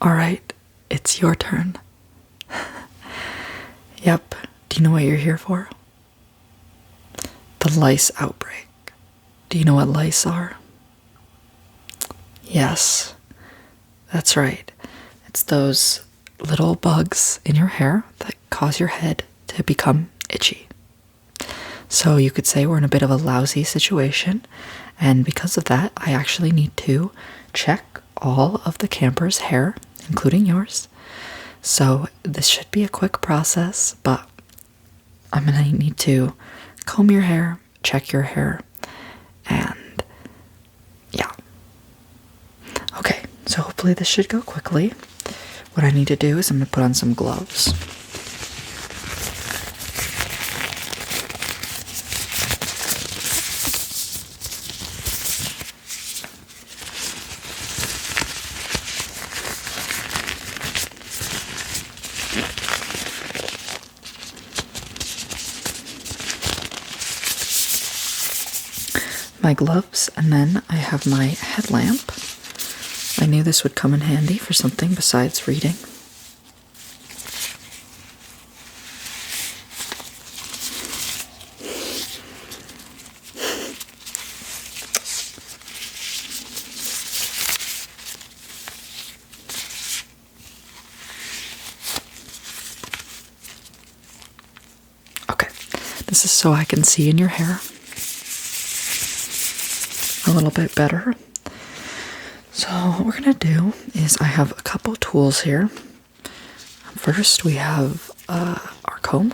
Alright, it's your turn. Yep, do you know what you're here for? The lice outbreak. Do you know what lice are? Yes, that's right. It's those little bugs in your hair that cause your head to become itchy. So you could say we're in a bit of a lousy situation, and because of that, I actually need to check all of the campers' hair, including yours. So this should be a quick process, but I'm gonna need to comb your hair, check your hair, and yeah. Okay, so hopefully this should go quickly. What I need to do is I'm gonna put on some gloves. My gloves, and then I have my headlamp. I knew this would come in handy for something besides reading. Okay, this is so I can see in your hair a little bit better. So what we're gonna do is I have a couple tools here. First we have our comb.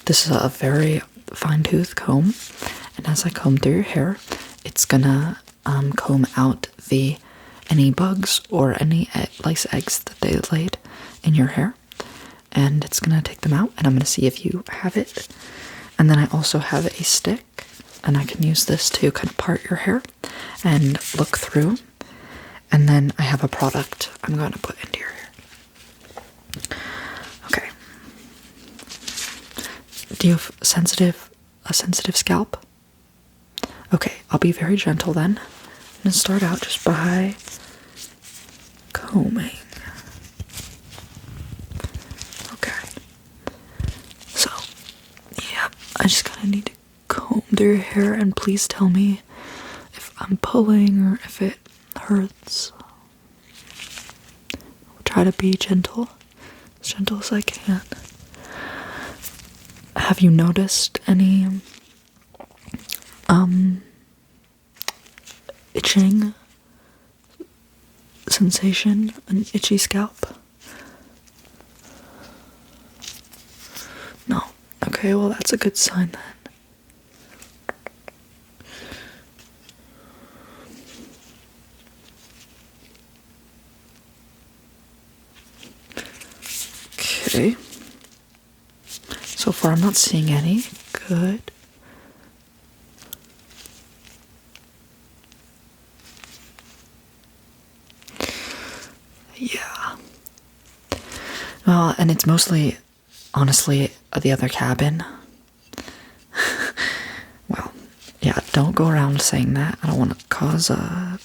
This is a very fine-tooth comb, and as I comb through your hair, it's gonna comb out any bugs or any lice eggs that they laid in your hair, and it's gonna take them out, and I'm gonna see if you have it. And then I also have a stick, and I can use this to kind of part your hair and look through. And then I have a product I'm going to put into your hair. Okay. Do you have a sensitive scalp? Okay, I'll be very gentle then. I'm going to start out just by combing. Okay. So, yeah, I just kind of need to comb through your hair, and please tell me if I'm pulling or if it hurts. I'll try to be gentle as I can. Have you noticed any itching sensation, an itchy scalp? No. Okay, well that's a good sign then. Okay. So far I'm not seeing any. Good. Yeah. Well, and it's mostly, honestly, the other cabin. Well, yeah, don't go around saying that. I don't want to cause a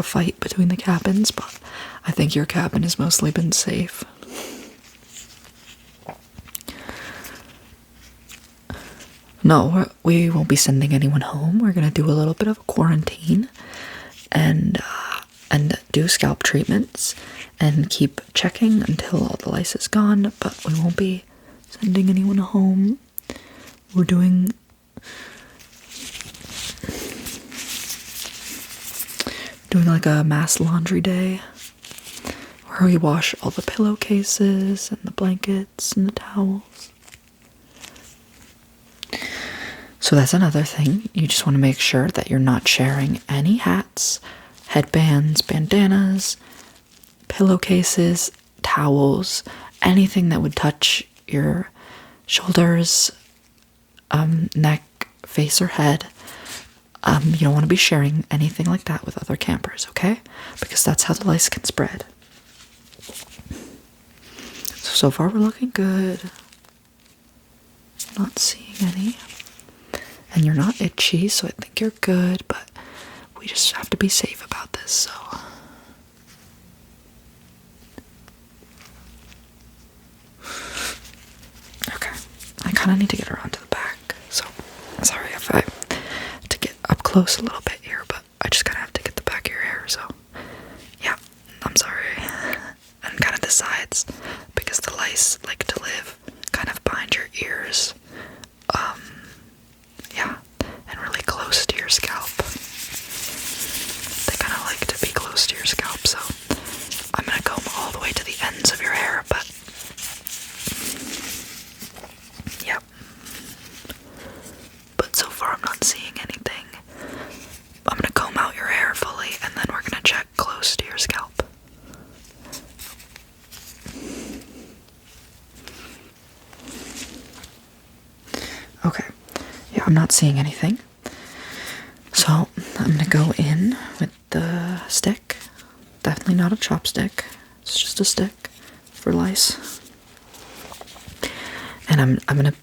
fight between the cabins, but I think your cabin has mostly been safe. No, we won't be sending anyone home. We're gonna do a little bit of a quarantine and do scalp treatments and keep checking until all the lice is gone, but we won't be sending anyone home. We're doing like a mass laundry day where we wash all the pillowcases and the blankets and the towels. So that's another thing. You just want to make sure that you're not sharing any hats, headbands, bandanas, pillowcases, towels, anything that would touch your shoulders, neck, face, or head. You don't want to be sharing anything like that with other campers, okay? Because that's how the lice can spread. So far we're looking good. Not seeing any. And you're not itchy, so I think you're good, but we just have to be safe about this, so. kind of need to get around to the back. So, sorry if I have to get up close a little bit here, but I just kind of have to get the back of your hair, so yeah, I'm sorry. And kind of the sides, because the lice like to live kind of behind your ears. Yeah, and really close to your scalp. They kind of like to be close to your scalp, so I'm gonna comb all the way to the ends of your hair, but yeah. But so far I'm not seeing anything. I'm gonna comb out your hair fully, and then we're gonna check close to your scalp. Okay, yeah, I'm not seeing anything. So I'm gonna go in with the stick. Definitely not a chopstick. It's just a stick for lice. And I'm gonna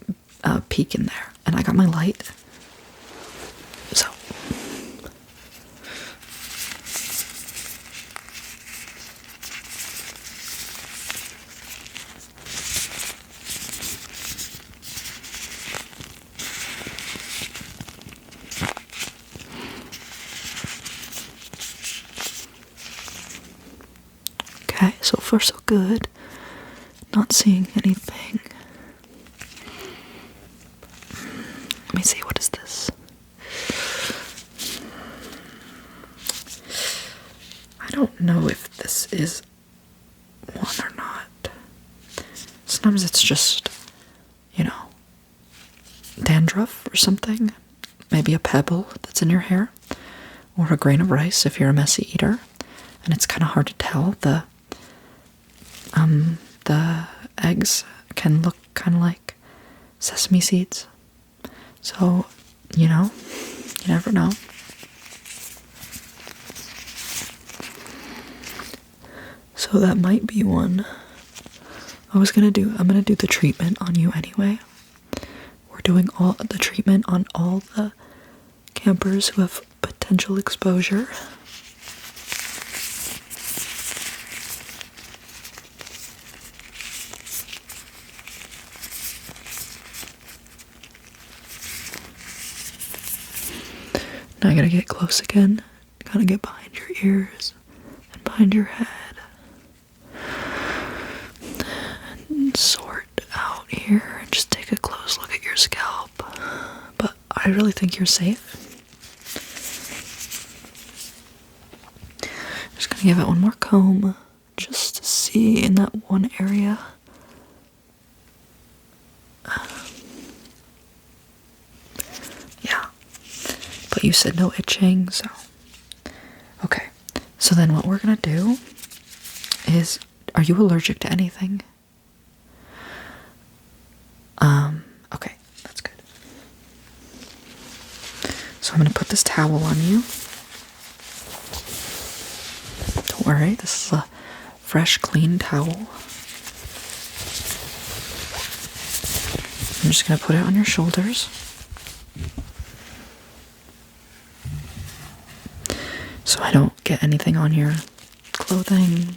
peek in there. And I got my light. So. Okay, so far so good. Not seeing anything. Let me see, what is this? I don't know if this is one or not. Sometimes it's just, dandruff or something. Maybe a pebble that's in your hair. Or a grain of rice if you're a messy eater. And it's kind of hard to tell. The eggs can look kind of like sesame seeds. So, you never know. So that might be one. I'm gonna do the treatment on you anyway. We're doing all the treatment on all the campers who have potential exposure. Now I gotta get close again. Gotta get behind your ears and behind your head. And sort out here and just take a close look at your scalp. But I really think you're safe. Just gonna give it one more comb just to see in that one area. Yeah. But you said no itching, so. Okay. So then what we're gonna do is, are you allergic to anything? Okay, that's good. So I'm gonna put this towel on you. Don't worry, this is a fresh, clean towel. I'm just gonna put it on your shoulders. So I don't get anything on your clothing.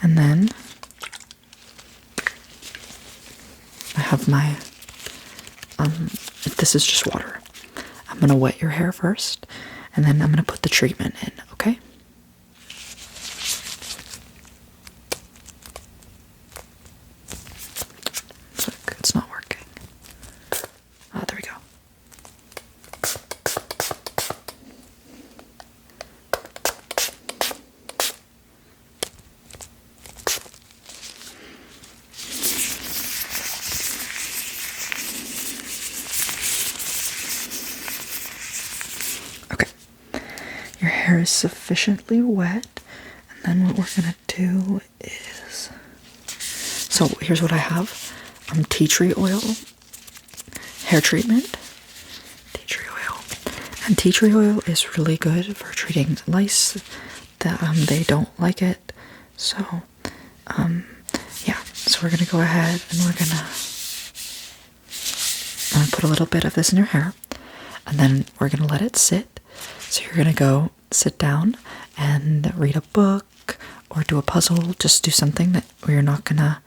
And then I have my, this is just water. I'm gonna wet your hair first, and then I'm gonna put the treatment in, okay? Look, it's not working. Oh, there we go. Your hair is sufficiently wet, and then what we're gonna do is, so here's what I have. Tea tree oil, hair treatment, tea tree oil, and tea tree oil is really good for treating lice. They don't like it, so yeah. So we're gonna go ahead and I'm gonna put a little bit of this in your hair, and then we're gonna let it sit. So you're gonna go sit down and read a book or do a puzzle. Just do something where you're not gonna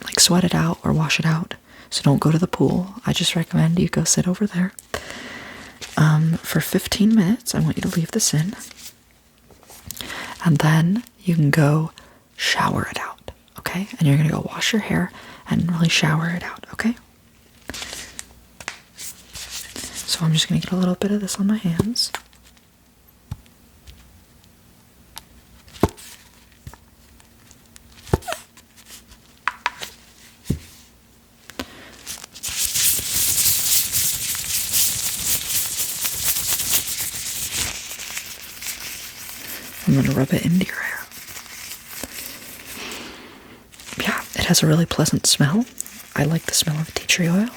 like sweat it out or wash it out. So don't go to the pool. I just recommend you go sit over there. For 15 minutes, I want you to leave this in. And then you can go shower it out, okay? And you're gonna go wash your hair and really shower it out, okay? So I'm just gonna get a little bit of this on my hands. I'm going to rub it into your hair. Yeah, it has a really pleasant smell. I like the smell of tea tree oil,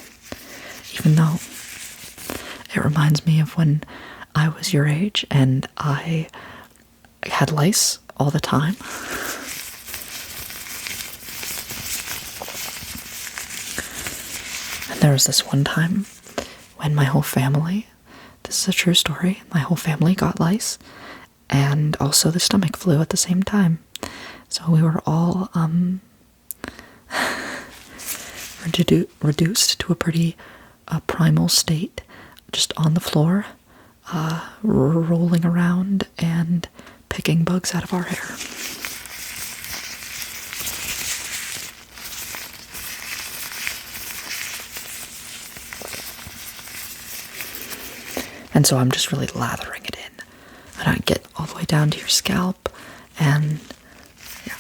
even though it reminds me of when I was your age and I had lice all the time. And there was this one time when my whole family, this is a true story, my whole family got lice. And also the stomach flu at the same time. So we were all reduced to a pretty primal state, just on the floor, rolling around and picking bugs out of our hair. And so I'm just really lathering it in. And I get all the way down to your scalp, and yeah.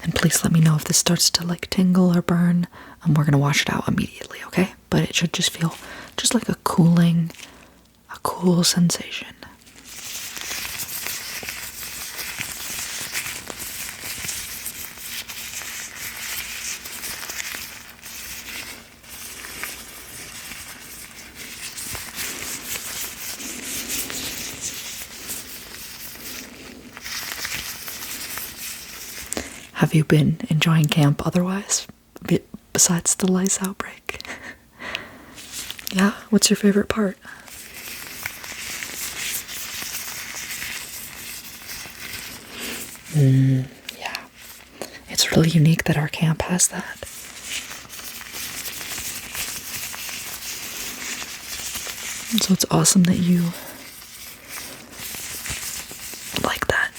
And please let me know if this starts to like tingle or burn. We're gonna wash it out immediately, okay? But it should just feel just like a cool sensation. Have you been enjoying camp otherwise, besides the lice outbreak? Yeah? What's your favorite part? Yeah. It's really unique that our camp has that. So it's awesome that you like that.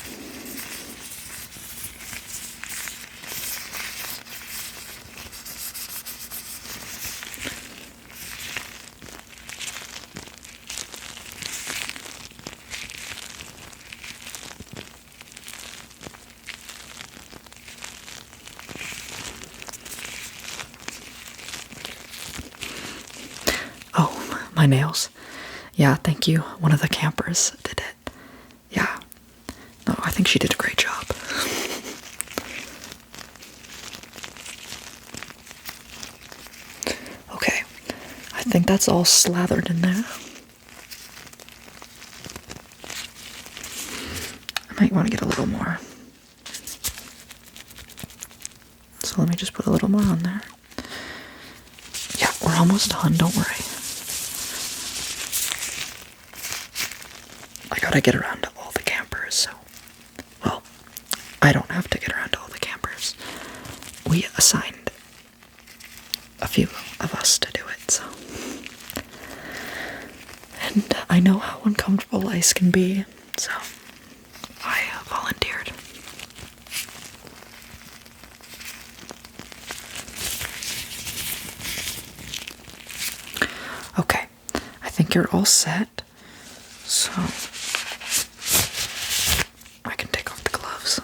Oh, my nails. Yeah, thank you. One of the campers did it. Yeah. No, I think she did a great job. Okay. I think that's all slathered in there. I might want to get a little more. So let me just put a little more on there. Yeah, we're almost done, don't worry. I gotta get around to all the campers, so... Well, I don't have to get around to all the campers. We assigned a few of us to do it, so... And I know how uncomfortable lice can be, so I volunteered. Okay, I think you're all set, so I can take off the gloves.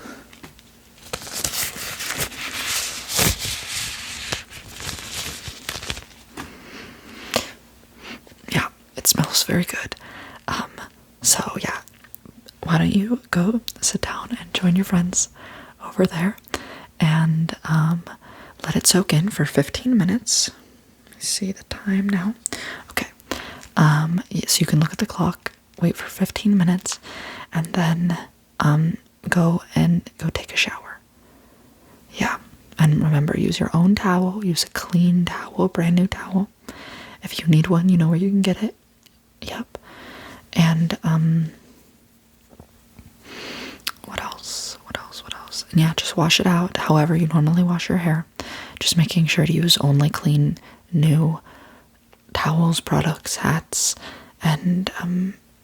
Yeah, it smells very good. So yeah, why don't you go sit down and join your friends over there and let it soak in for 15 minutes. Let me see the time now. Okay. So you can look at the clock, wait for 15 minutes, and then go take a shower. Yeah. And remember, use your own towel, use a clean towel, brand new towel. If you need one, you know where you can get it. Yep. And what else? And yeah, just wash it out however you normally wash your hair. Just just making sure to use only clean, new towels, products, hats, and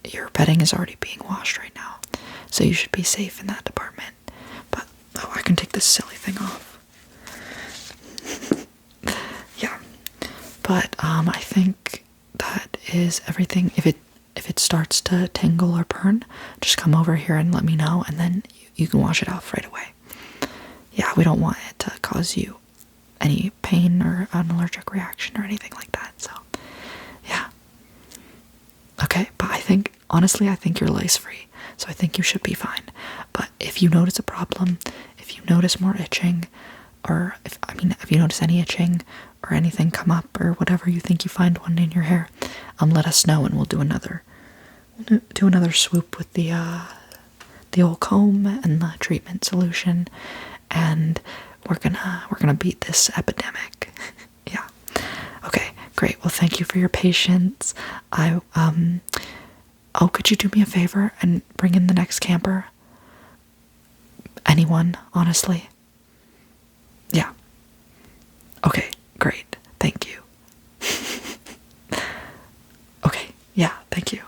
your bedding is already being washed right now, so you should be safe in that department. But oh, I can take this silly thing off. Yeah, but I think that is everything. If it starts to tingle or burn, just come over here and let me know, and then you can wash it off right away. Yeah, we don't want it to cause you any pain or an allergic reaction or anything like that. So, yeah. Okay, but honestly, I think you're lice free, so I think you should be fine. But if you notice a problem, if you notice more itching, or if you notice any itching or anything come up or whatever, you think you find one in your hair, let us know and we'll do another swoop with the old comb and the treatment solution, and we're gonna beat this epidemic. Yeah. Okay, great. Well, thank you for your patience. Could you do me a favor and bring in the next camper? Anyone, honestly. Yeah. Okay, great. Thank you. Okay, yeah, thank you.